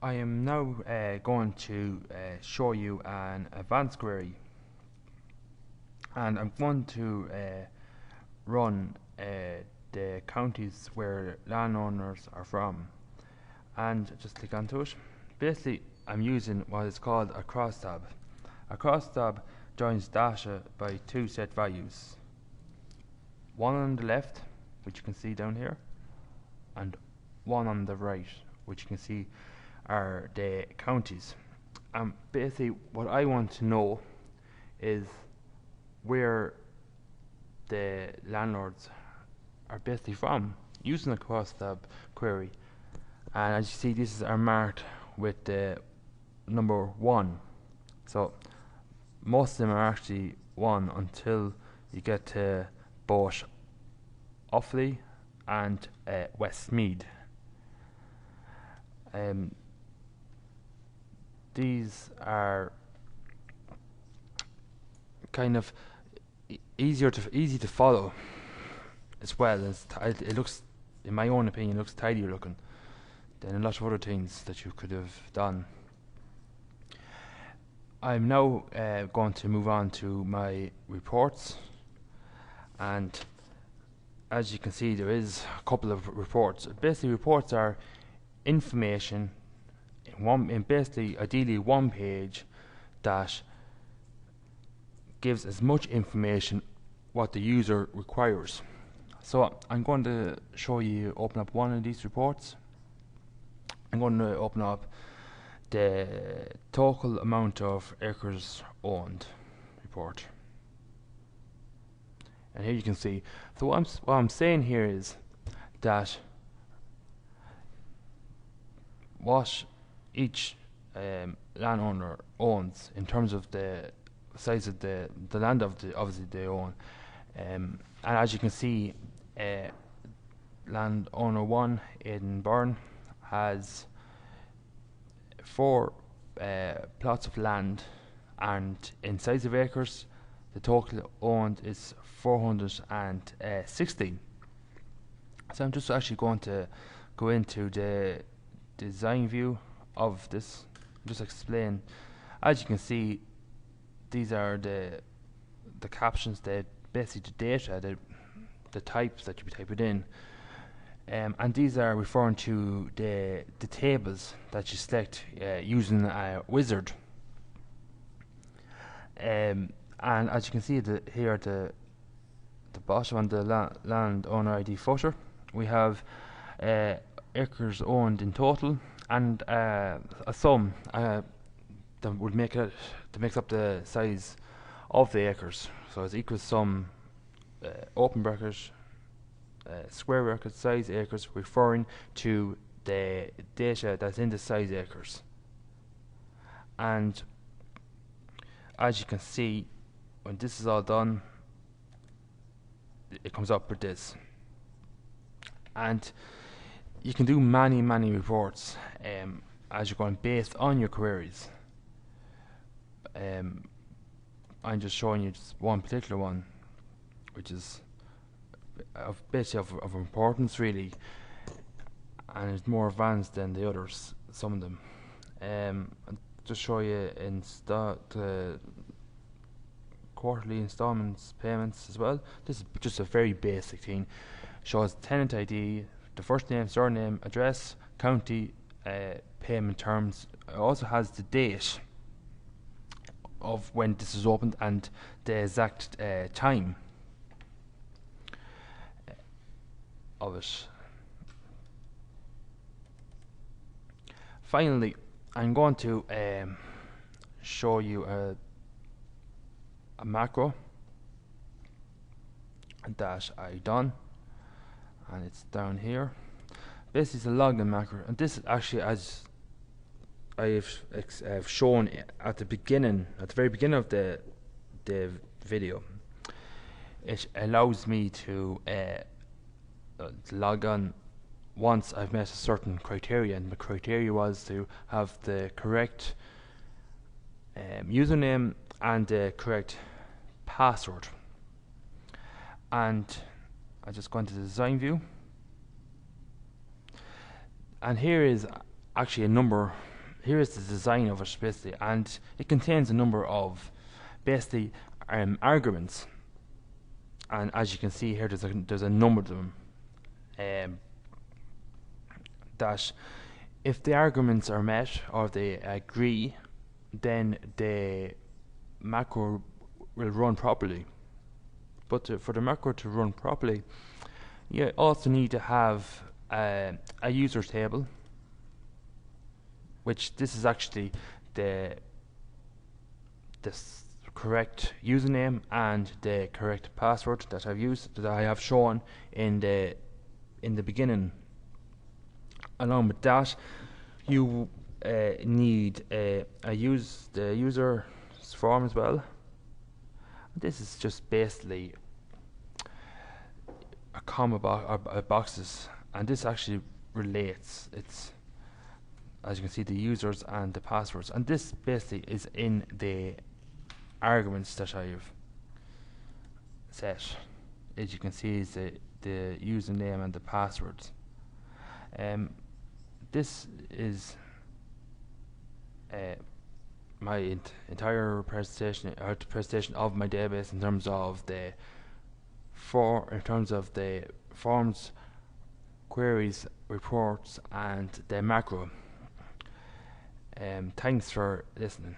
I am now going to show you an advanced query, and I'm going to run the counties where landowners are from, and just click onto it. Basically, I'm using what is called a crosstab. A crosstab joins data by two set values, one on the left, which you can see down here, and one on the right, which you can see are the counties. Basically, what I want to know is where the landlords are basically from using a crosstab query. And as you see, these are marked with the number 1. So most of them are actually 1 until you get to both Offaly and Westmeath. These are kind of easy to follow, as well as it looks, in my own opinion, looks tidier looking than a lot of other things that you could have done. I'm now going to move on to my reports, and as you can see, there is a couple of reports. Basically, reports are information in basically ideally one page that gives as much information what the user requires. So I'm going to show you, open up one of these reports. I'm going to open up the total amount of acres owned report, and here you can see. So what I'm saying here is that what each landowner owns in terms of the size of the land obviously they own, and as you can see, landowner 1 in Burn has 4 plots of land, and in size of acres the total owned is 416. So I'm just actually going to go into the design view of this, just explain. As you can see, these are the captions, basically the data, the types that you be typing in, and these are referring to the tables that you select using a wizard. And as you can see here at the bottom on the land owner ID footer, we have acres owned in total, and a sum that would make it, that makes up the size of the acres. So it's equals sum open bracket square bracket size acres, referring to the data that's in the size acres. And as you can see, when this is all done, it comes up with this. And you can do many reports as you're going based on your queries. I'm just showing you just one particular one, which is basically of importance really, and it's more advanced than the others, some of them. I'll just show you in quarterly installments payments as well. This is just a very basic thing. Shows tenant ID, the first name, surname, address, county, payment terms. It also has the date of when this is opened and the exact time of it. Finally, I'm going to show you a macro that I done, and it's down here. This is a login macro, and this is actually, as I've shown at the very beginning of the video, it allows me to log on once I've met a certain criteria, and the criteria was to have the correct username and the correct password. And I just go into the design view, and here is actually a number here is the design of it basically, and it contains a number of basically arguments, and as you can see here, there's a number of them. That if the arguments are met or they agree, then the macro will run properly. But for the macro to run properly, you also need to have a user table, which this is actually the correct username and the correct password that I have shown in the beginning. Along with that, you need the user's form as well. This is just basically a comma boxes, and this actually relates. It's, as you can see, the users and the passwords, and this basically is in the arguments that I've set. As you can see, is the username and the passwords. This is my entire presentation, the presentation of my database in terms of the forms, queries, reports, and the macro. Thanks for listening.